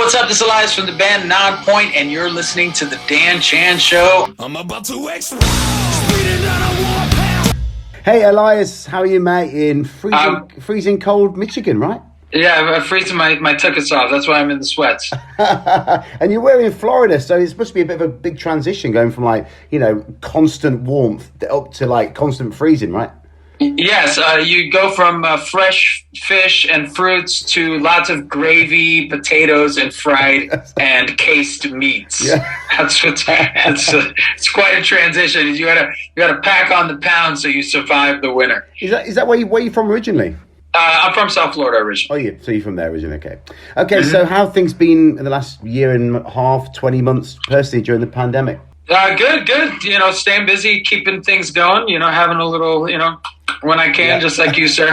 what's up? This is Elias from the band Nonpoint, and you're listening to The Dan Chan Show. I'm about to explode, speeding down a warpath. Hey, Elias, how are you, mate? In freezing cold Michigan, right? Yeah, I'm freezing my tuchus off. That's why I'm in the sweats. And you're in Florida, so it's supposed to be a bit of a big transition going from, like, you know, constant warmth up to, like, constant freezing, right? Yes, you go from fresh fish and fruits to lots of gravy, potatoes, and fried and cased meats. Yeah. It's quite a transition. You gotta pack on the pounds so you survive the winter. Is that where you from originally? I'm from South Florida originally. Oh, yeah. So you're from there originally. Okay. Mm-hmm. So how have things been in the last year and a half, 20 months personally during the pandemic? Good. You know, staying busy, keeping things going. You know, having a little, you know, when I can, just like you, sir.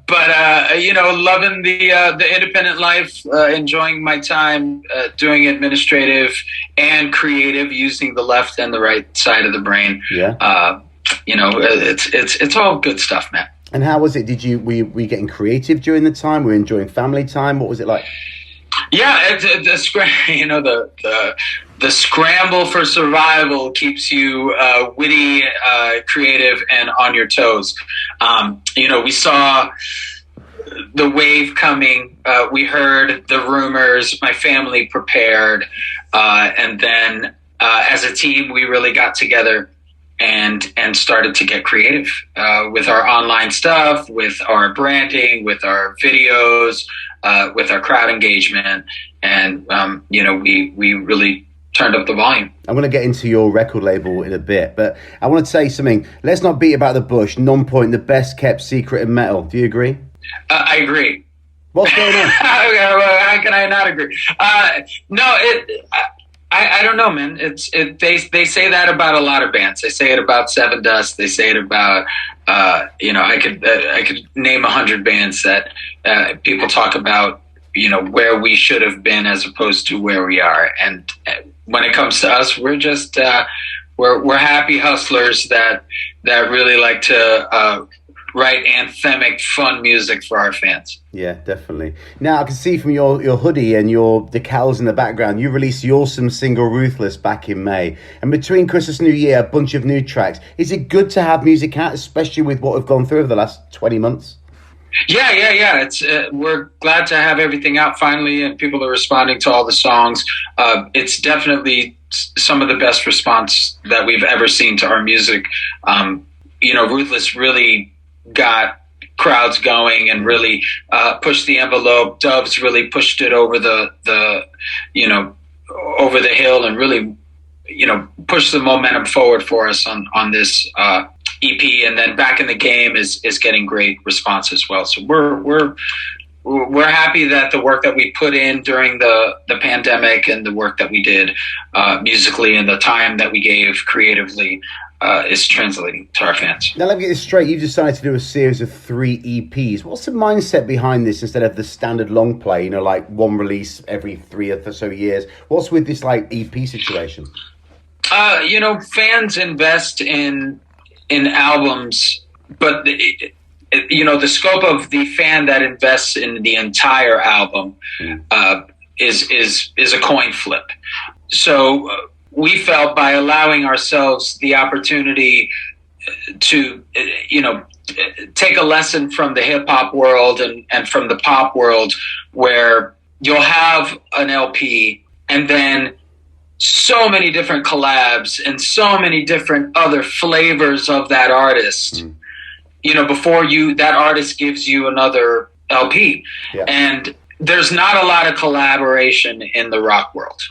But you know, loving the independent life, enjoying my time, doing administrative and creative, using the left and the right side of the brain. Yeah. You know, it's all good stuff, man. And how was it? Were you getting creative during the time? Were you enjoying family time? What was it like? Yeah, you know, the scramble for survival keeps you witty, creative, and on your toes. You know, we saw the wave coming. We heard the rumors. My family prepared, and then as a team, we really got together and started to get creative with our online stuff, with our branding, with our videos, with our crowd engagement, and you know, we really turned up the volume. I'm going to get into your record label in a bit, but I want to say something. Let's not beat about the bush. Nonpoint, the best kept secret in metal. Do you agree? I agree. What's going on? How can I not agree? No, I don't know, man. They say that about a lot of bands. They say it about Seven Dust. They say it about you know, I could name 100 bands that people talk about, you know, where we should have been as opposed to where we are. And when it comes to us, we're just we're happy hustlers that really like to write anthemic, fun music for our fans. Yeah, definitely. Now, I can see from your hoodie and your decals in the background, you released the awesome single Ruthless back in May. And between Christmas and New Year, a bunch of new tracks. Is it good to have music out, especially with what we've gone through over the last 20 months? Yeah. It's we're glad to have everything out finally, and people are responding to all the songs. It's definitely some of the best response that we've ever seen to our music. You know, Ruthless really got crowds going and really pushed the envelope. Doves really pushed it over the you know, over the hill, and really, you know, pushed the momentum forward for us on this EP. And then Back in the Game is getting great response as well. So we're happy that the work that we put in during the pandemic and the work that we did musically and the time that we gave creatively is translating to our fans. Now, let me get this straight. You've decided to do a series of 3 EPs. What's the mindset behind this instead of the standard long play, you know, like one release every 3 or so years? What's with this, like, EP situation? You know, fans invest in albums, but you know, the scope of the fan that invests in the entire album is a coin flip. So we felt by allowing ourselves the opportunity to, you know, take a lesson from the hip hop world and from the pop world, where you'll have an LP and then so many different collabs and so many different other flavors of that artist, you know, before that artist gives you another LP. Yeah. And there's not a lot of collaboration in the rock world.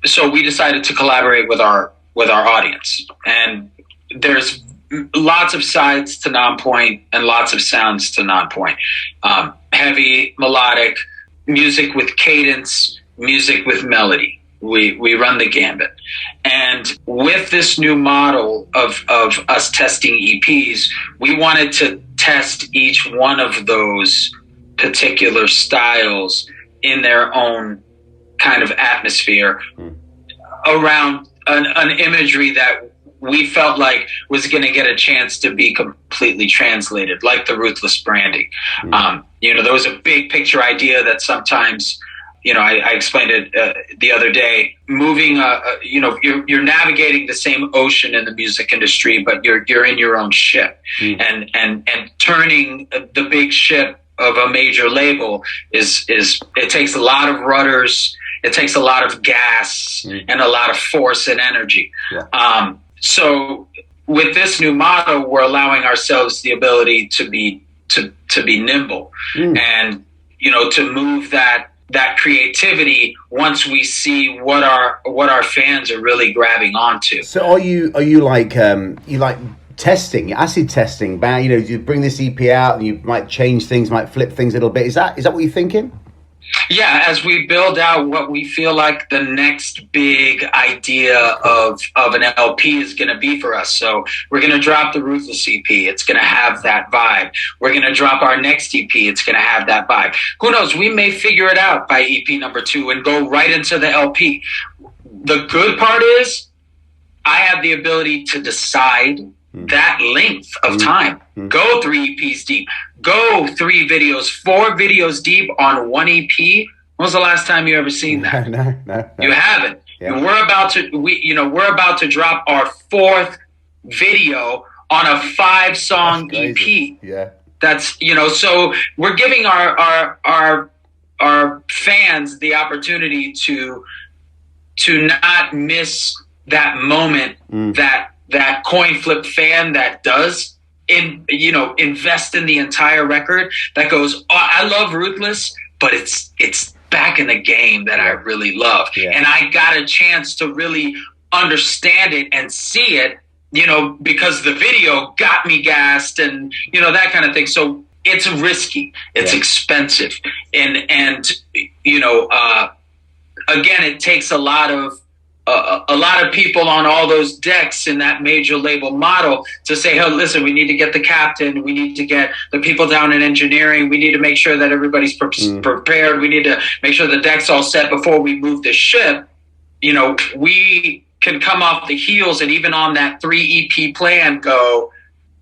So we decided to collaborate with our audience. And there's lots of sides to Nonpoint and lots of sounds to Nonpoint. Heavy, melodic, music with cadence, music with melody. We run the gambit. And with this new model of us testing EPs, we wanted to test each one of those particular styles in their own kind of atmosphere around an imagery that we felt like was going to get a chance to be completely translated, like the Ruthless branding. There was a big picture idea that sometimes, I explained it the other day. Moving, you're navigating the same ocean in the music industry, but you're in your own ship, and turning the big ship of a major label is it takes a lot of rudders, it takes a lot of gas, and a lot of force and energy. Yeah. So with this new model, we're allowing ourselves the ability to be nimble, and to move that creativity once we see what our fans are really grabbing onto. So are you like testing, acid testing? You bring this EP out and you might change things, might flip things a little bit. Is that what you're thinking? Yeah, as we build out what we feel like the next big idea of an LP is going to be for us. So we're going to drop the Ruthless EP. It's going to have that vibe. We're going to drop our next EP. It's going to have that vibe. Who knows? We may figure it out by EP number 2 and go right into the LP. The good part is I have the ability to decide that length of time. Go 3 EPs deep. Go 3 videos, 4 videos deep on 1 EP. When was the last time you ever seen that? No. You haven't. Yeah. And we're about to drop our 4th video on a 5-song EP. Yeah. That's so we're giving our fans the opportunity to not miss that moment that coin flip fan that does invest in the entire record, that goes, I love Ruthless, but it's back in the game that I really love. Yeah. And I got a chance to really understand it and see it, because the video got me gassed and, that kind of thing. So it's risky. It's expensive. And again, it takes a lot of people on all those decks in that major label model to say, hey, listen, we need to get the captain. We need to get the people down in engineering. We need to make sure that everybody's prepared. We need to make sure the deck's all set before we move the ship. We can come off the heels and even on that 3 EP plan go,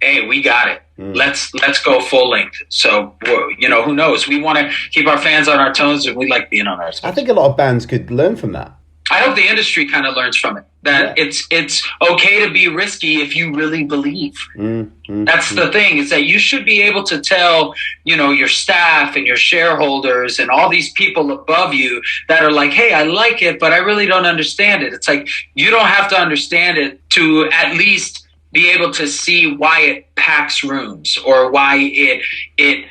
hey, we got it. Let's go full length. So, who knows? We want to keep our fans on our toes and we like being on our toes. I think a lot of bands could learn from that. I hope the industry kind of learns from it, that it's okay to be risky if you really believe. That's the thing, is that you should be able to tell, your staff and your shareholders and all these people above you that are like, hey, I like it, but I really don't understand it. It's like, you don't have to understand it to at least be able to see why it packs rooms or why it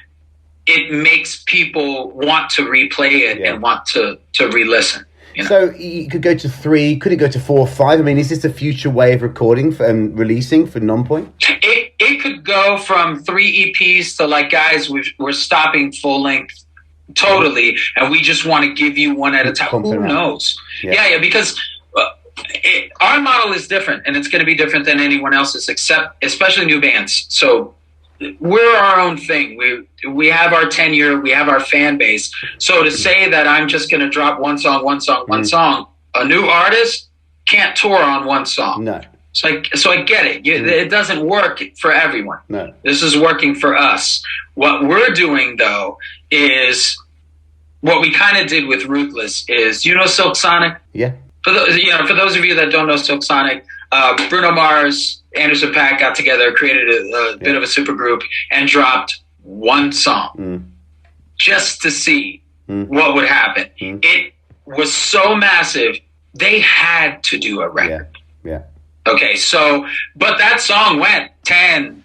makes people want to replay it and want to re-listen. So you could go to 3, could it go to 4 or 5? I mean, is this the future way of recording and releasing for Nonpoint? It could go from 3 EPs to like, guys, we're stopping full length totally, and we just want to give you one at a time. Who knows? Yeah, because our model is different, and it's going to be different than anyone else's, especially new bands. So we're our own thing. We have our tenure, we have our fan base. So to say that I'm just going to drop one song, a new artist can't tour on one song. No. So I get it. It doesn't work for everyone. No. This is working for us. What we're doing though is what we kind of did with Ruthless is, Silk Sonic? Yeah. For those of you that don't know Silk Sonic, Bruno Mars, Anderson .Paak got together, created a bit of a supergroup, and dropped one song just to see what would happen. It was so massive, they had to do a record. Yeah. Okay, but that song went 10,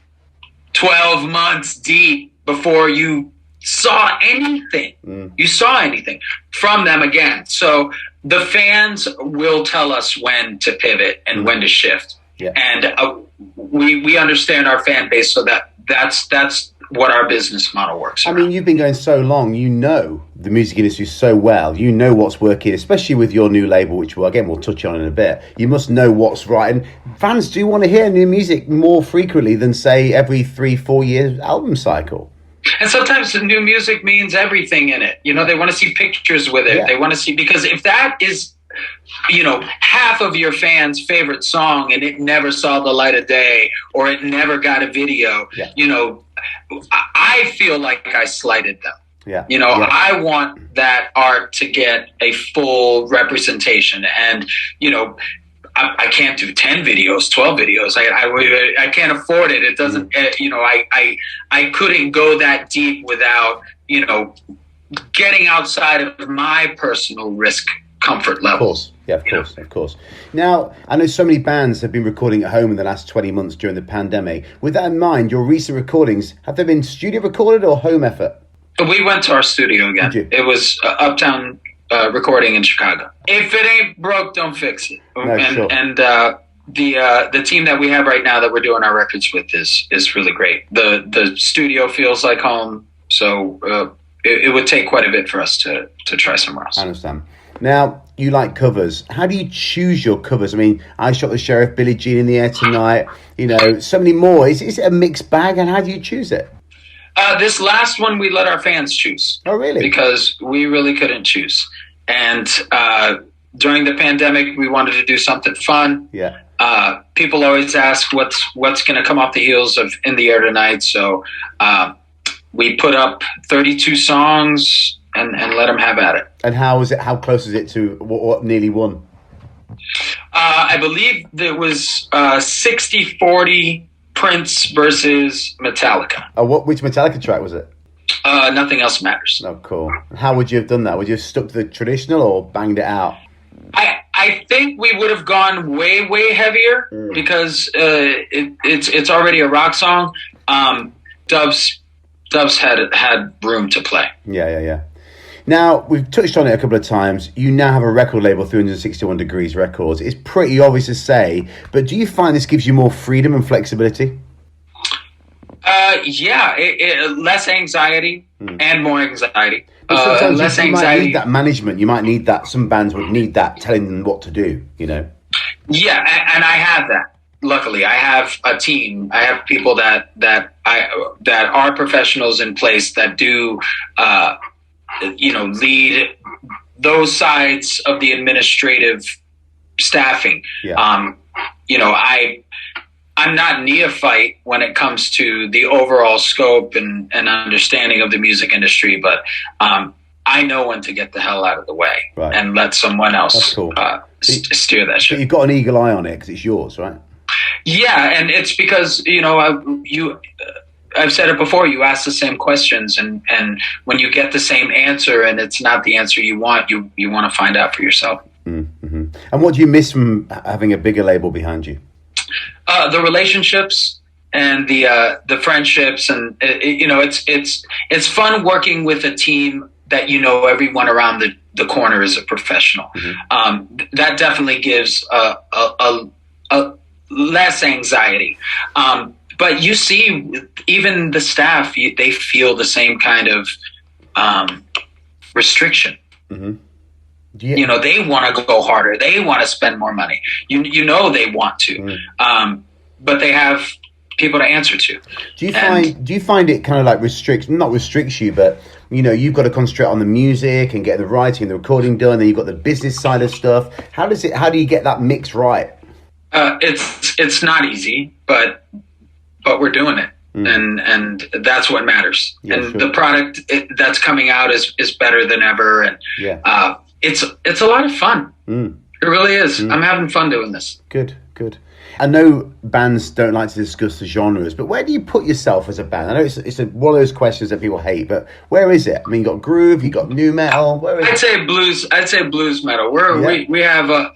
12 months deep before you saw anything. You saw anything from them again. So the fans will tell us when to pivot and when to shift. Yeah. And we understand our fan base, so that's what our business model works around. I mean, you've been going so long, the music industry so well, what's working, especially with your new label, which we'll touch on in a bit. You must know what's right, and fans do want to hear new music more frequently than, say, every 3-4 year album cycle. And sometimes the new music means everything in it. They want to see pictures with it. Yeah. They want to see, because if that is half of your fans' favorite song and it never saw the light of day or it never got a video, I feel like I slighted them. Yeah. I want that art to get a full representation, and I can't do 10 videos, 12 videos. I can't afford it. It doesn't. I couldn't go that deep without getting outside of my personal risk comfort level. Of course. Yeah, of course. Now, I know so many bands have been recording at home in the last 20 months during the pandemic. With that in mind, your recent recordings, have they been studio recorded or home effort? We went to our studio again. It was Uptown recording in Chicago. If it ain't broke, don't fix it. No, sure. And the team that we have right now that we're doing our records with is really great. The studio feels like home, so it would take quite a bit for us to try somewhere else. I understand. Now, you like covers. How do you choose your covers? I mean, I Shot the Sheriff, Billie Jean in the Air Tonight, so many more. Is it a mixed bag, and how do you choose it? This last one, we let our fans choose. Oh, really? Because we really couldn't choose. And during the pandemic, we wanted to do something fun. Yeah. People always ask what's going to come off the heels of In the Air Tonight. So we put up 32 songs and let them have at it. And how is it? How close is it to what nearly won? I believe it was 60-40 Prince versus Metallica. Which Metallica track was it? Nothing Else Matters. Oh, cool. How would you have done that? Would you have stuck to the traditional or banged it out? I think we would have gone way, way heavier because it's already a rock song. Dubs had room to play. Yeah. Now, we've touched on it a couple of times. You now have a record label, 361 Degrees Records. It's pretty obvious to say, but do you find this gives you more freedom and flexibility? Less anxiety and more anxiety. Sometimes less you anxiety. might need that management. You might need that. Some bands would need that, telling them what to do, Yeah, and I have that. Luckily, I have a team. I have people that are professionals in place that do lead those sides of the administrative staffing. Yeah. I'm not neophyte when it comes to the overall scope and understanding of the music industry, but I know when to get the hell out of the way and let someone else steer that ship. But you've got an eagle eye on it because it's yours, right? Yeah, and it's because, I've said it before, you ask the same questions, and when you get the same answer and it's not the answer you want, you want to find out for yourself. Mm-hmm. And what do you miss from having a bigger label behind you? The relationships and the friendships, and it's fun working with a team that everyone around the corner is a professional. Mm-hmm. That definitely gives a less anxiety. But you see, even the staff, they feel the same kind of restriction. Mm-hmm. Yeah. They want to go harder. They want to spend more money. They want to. Mm. But they have people to answer to. Do you find it kind of like not restricts you, but you've got to concentrate on the music and getting the writing and the recording done, then you've got the business side of stuff. How do you get that mix right? It's not easy, but we're doing it. And that's what matters. Yeah, and the product that's coming out is better than ever. And it's a lot of fun. It really is. I'm having fun doing this. Good. I know bands don't like to discuss the genres, but where do you put yourself as a band? I know it's one of those questions that people hate, but where is it? I mean, you got groove, you got new metal. I'd say blues metal. We have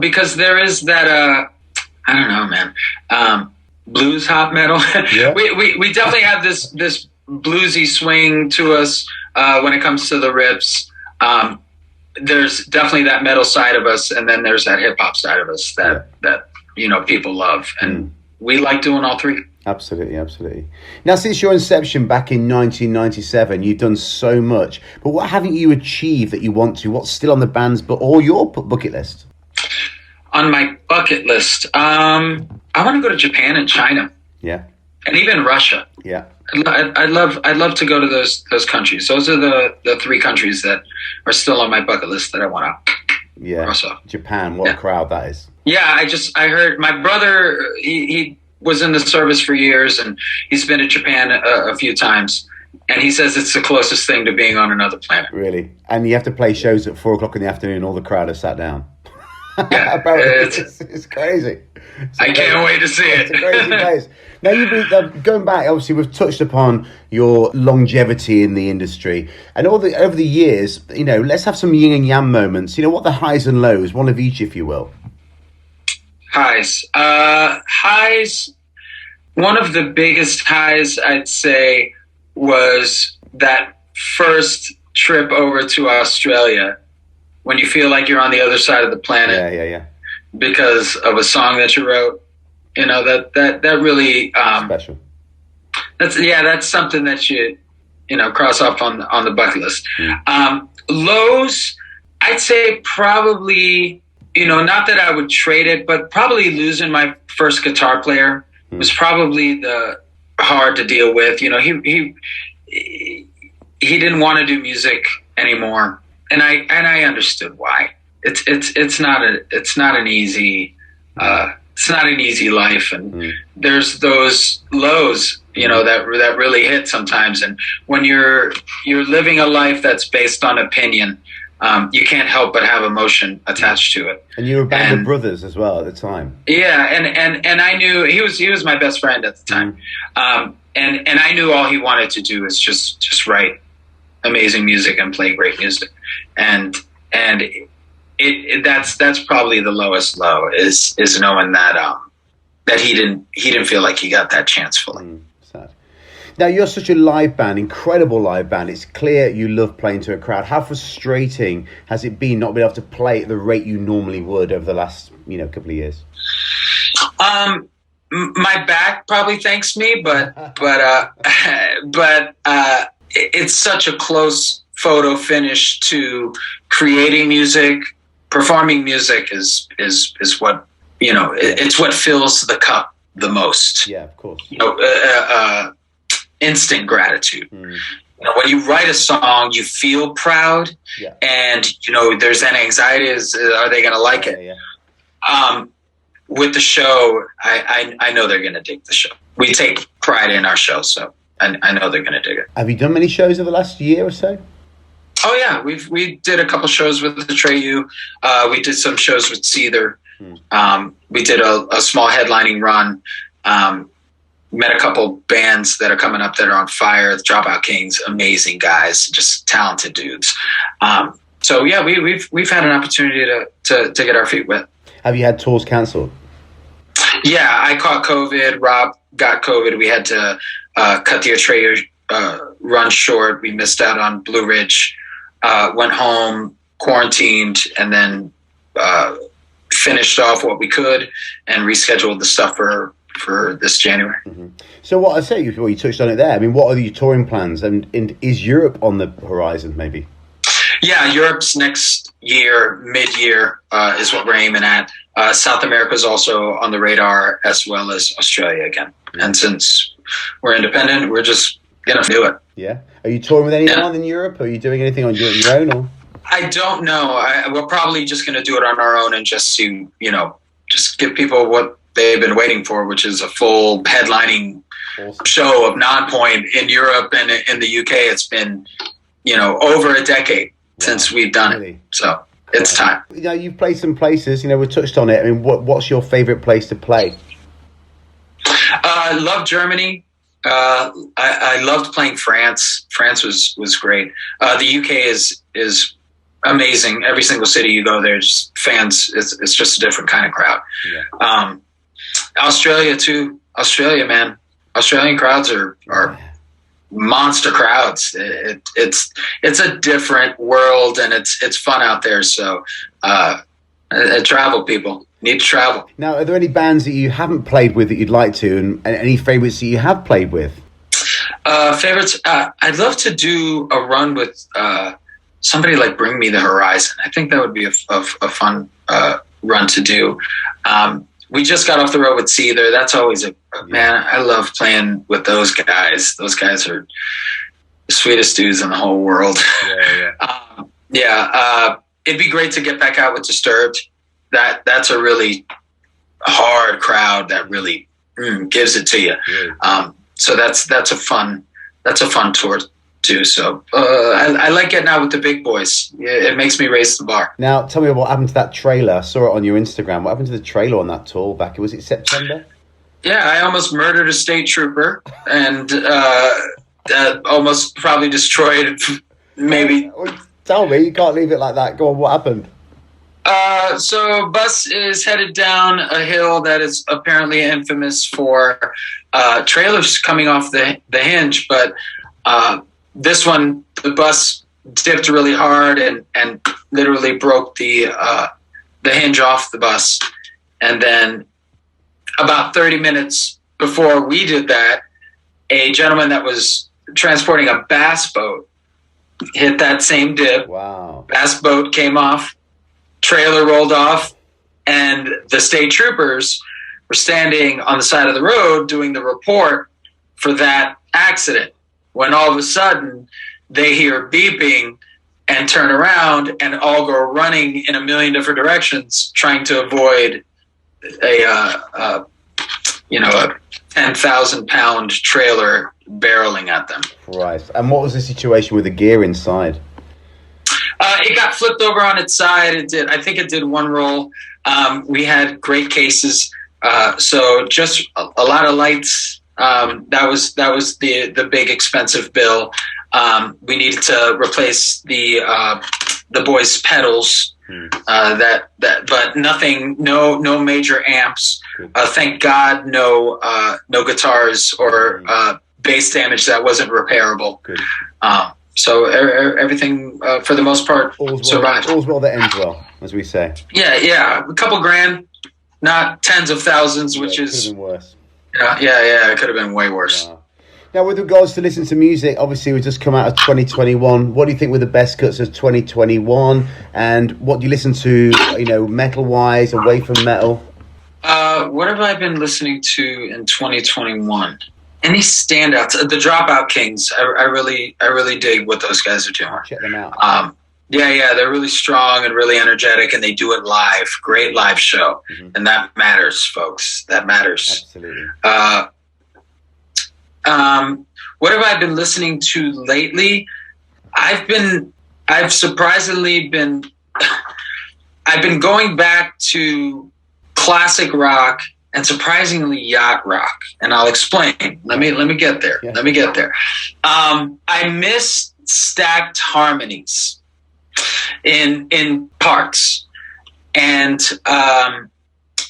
because there is that I don't know, man. Blues hot metal. Yeah. we definitely have this bluesy swing to us when it comes to the riffs. There's definitely that metal side of us, and then there's that hip hop side of us that people love, and we like doing all three. Absolutely. Now, since your inception back in 1997, you've done so much, but what haven't you achieved that you want to? What's still on the band's or your bucket list? On my bucket list, I want to go to Japan and China. Yeah. And even Russia. Yeah. I'd love to go to those countries. Those are the three countries that are still on my bucket list that I want to cross off. Japan, what a crowd that is. Yeah, I heard my brother, he was in the service for years, and he's been to Japan a few times, and he says it's the closest thing to being on another planet. Really? And you have to play shows at 4:00 in the afternoon, all the crowd have sat down. Yeah, it's crazy. I can't wait to see it. It's a crazy place. Now, going back, obviously, we've touched upon your longevity in the industry, and over the years, let's have some yin and yang moments. What the highs and lows, one of each, if you will. Highs. One of the biggest highs, I'd say, was that first trip over to Australia, when you feel like you're on the other side of the planet. Yeah. Because of a song that you wrote. That really special. That's something that you cross off on the bucket list. Lows, I'd say probably, not that I would trade it, but probably losing my first guitar player was probably the hard to deal with. He didn't want to do music anymore, and I understood why. It's not an easy life, and there's those lows, that really hit sometimes. And when you're living a life that's based on opinion, you can't help but have emotion attached to it. And you were a band of brothers as well at the time. Yeah, and I knew he was my best friend at the time, and I knew all he wanted to do is just write amazing music and play great music, and that's probably the lowest low is knowing that he didn't feel like he got that chance fully. Sad. Now, you're such a live band, incredible live band. It's clear you love playing to a crowd. How frustrating has it been not being able to play at the rate you normally would over the last couple of years? My back probably thanks me, but it's such a close photo finish to creating music. Performing music is what it's what fills the cup the most. Yeah, of course. Instant gratitude. When you write a song, you feel proud, and there's an anxiety: are they going to like it? Yeah. With the show, I know they're going to dig the show. We take pride in our show, so I know they're going to dig it. Have you done many shows over the last year or so? Oh yeah, we did a couple shows with Atreyu. We did some shows with Seether. We did a small headlining run. Met a couple bands that are coming up that are on fire. The Dropout Kings, amazing guys, just talented dudes. So yeah, we've had an opportunity to get our feet wet. Have you had tours cancelled? Yeah, I caught COVID. Rob got COVID. We had to cut the Atreyu run short. We missed out on Blue Ridge. Went home, quarantined, and then finished off what we could and rescheduled the stuff for this January. So what I say, you touched on it there. I mean, what are your touring plans? And is Europe on the horizon, maybe? Yeah, Europe's next year, mid-year, is what we're aiming at. South America is also on the radar, as well as Australia again. And since we're independent, we're just going to do it. Yeah. Are you touring with anyone in Europe? Are you doing anything on your own? Or? I don't know. We're probably just going to do it on our own and just see, just give people what they've been waiting for, which is a full headlining show of Nonpoint in Europe and in the UK. It's been, over a decade since we've done it. So it's time. You've played some places, we touched on it. I mean, what's your favorite place to play? I love Germany. I loved playing France. France was great. The UK is amazing. Every single city you go, there's fans. It's just a different kind of crowd. Yeah. Australia too. Australia, man. Australian crowds are monster crowds. It's a different world, and it's fun out there. So travel, people need to travel. Now, are there any bands that you haven't played with that you'd like to, and any favorites that you have played with? Favorites. I'd love to do a run with somebody like Bring Me the Horizon. I think that would be a fun run to do. We just got off the road with Seether. That's always man. I love playing with those guys. Those guys are the sweetest dudes in the whole world. It'd be great to get back out with Disturbed. That's a really hard crowd that really gives it to you. So that's a fun tour too. So I like getting out with the big boys. It makes me raise the bar. Now, tell me what happened to that trailer. I saw it on your Instagram. What happened to the trailer on that tour back? Was it September? Yeah, I almost murdered a state trooper and almost probably destroyed. Maybe. Tell me, you can't leave it like that. Go on, what happened? So bus is headed down a hill that is apparently infamous for trailers coming off the hinge, but this one, the bus dipped really hard and literally broke the hinge off the bus. And then about 30 minutes before we did that, a gentleman that was transporting a bass boat hit that same dip. Wow. Bass boat came off, trailer rolled off, and the state troopers were standing on the side of the road doing the report for that accident. When all of a sudden they hear beeping and turn around and all go running in a million different directions, trying to avoid a 10,000-pound trailer barreling at them. Right. And what was the situation with the gear inside? It got flipped over on its side. I think it did one roll. We had great cases. So just a lot of lights. That was the big expensive bill. We needed to replace the boys' pedals. But nothing. No major amps. Thank God, no guitars or bass damage that wasn't repairable. Good. So everything, for the most part, survived. All's well that ends well, as we say. Yeah. A couple grand, not tens of thousands, which is... Could have been worse. Yeah, it could have been way worse. Wow. Now, with regards to listening to music, obviously we've just come out of 2021. What do you think were the best cuts of 2021? And what do you listen to, metal-wise, away from metal? What have I been listening to in 2021? Any standouts? The Dropout Kings. I really dig what those guys are doing. Check them out. Yeah, they're really strong and really energetic, and they do it live. Great live show, and that matters, folks. That matters. Absolutely. What have I been listening to lately? I've been going back to classic rock and surprisingly yacht rock, and I'll explain. Let me get there. Yeah. Let me get there. I miss stacked harmonies in parts, and I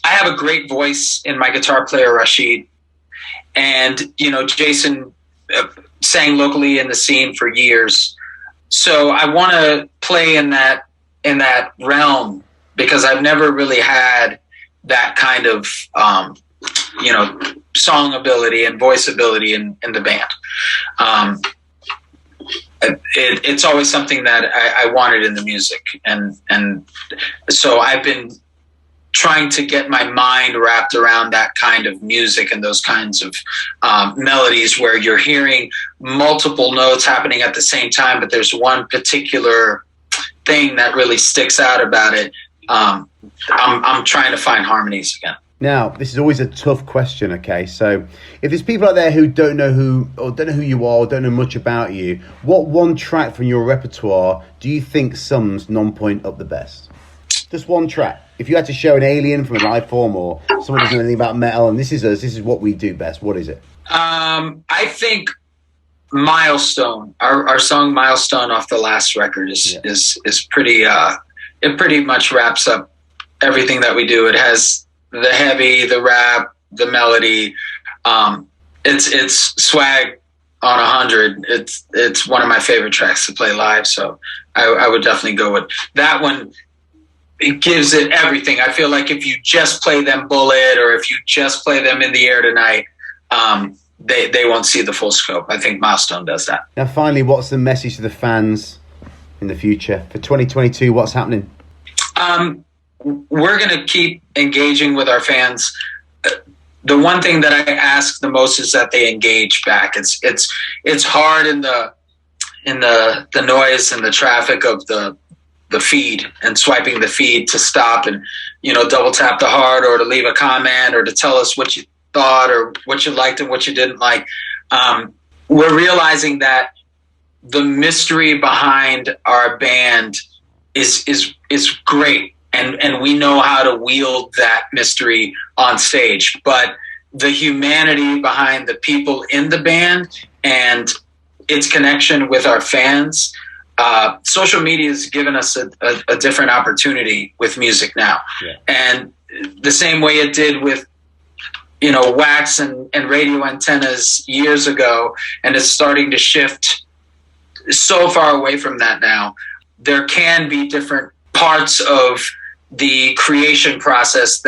have a great voice in my guitar player Rashid, and Jason sang locally in the scene for years, so I want to play in that realm because I've never really had that kind of song ability and voice ability in the band. It's always something that I wanted in the music, and so I've been trying to get my mind wrapped around that kind of music and those kinds of melodies where you're hearing multiple notes happening at the same time, but there's one particular thing that really sticks out about it. I'm trying to find harmonies again. Now, this is always a tough question, okay? So if there's people out there who don't know who you are or don't know much about you, what one track from your repertoire do you think sums Nonpoint up the best? Just one track. If you had to show an alien from a live form or someone who doesn't know anything about metal, and this is what we do best, what is it? I think Milestone, our song Milestone off the last record is pretty, it pretty much wraps up everything that we do. It has the heavy, the rap, the melody. It's swag on 100. It's one of my favorite tracks to play live. So I would definitely go with that one. It gives it everything. I feel like if you just play them Bullet or if you just play them In the Air Tonight, they won't see the full scope. I think Milestone does that. Now, finally, what's the message to the fans in the future? For 2022, what's happening? we're going to keep engaging with our fans. The one thing that I ask the most is that they engage back. It's hard in the noise and the traffic of the feed and swiping the feed to stop and, double tap the heart or to leave a comment or to tell us what you thought or what you liked and what you didn't like. We're realizing that the mystery behind our band is great. And we know how to wield that mystery on stage, but the humanity behind the people in the band and its connection with our fans, social media has given us a different opportunity with music now. Yeah. And the same way it did with, wax and radio antennas years ago, and it's starting to shift so far away from that now. There can be different parts of the creation process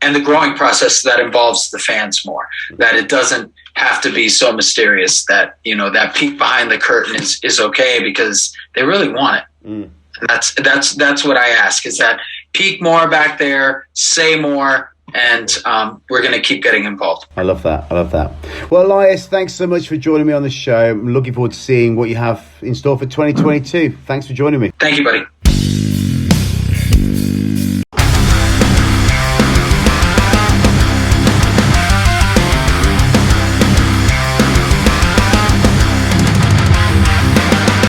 and the growing process that involves the fans more, that it doesn't have to be so mysterious, that, that peek behind the curtain is okay because they really want it. And that's what I ask, is that peek more back there, say more, and we're going to keep getting involved. I love that. Well, Elias, thanks so much for joining me on the show. I'm looking forward to seeing what you have in store for 2022. Thanks for joining me. Thank you, buddy.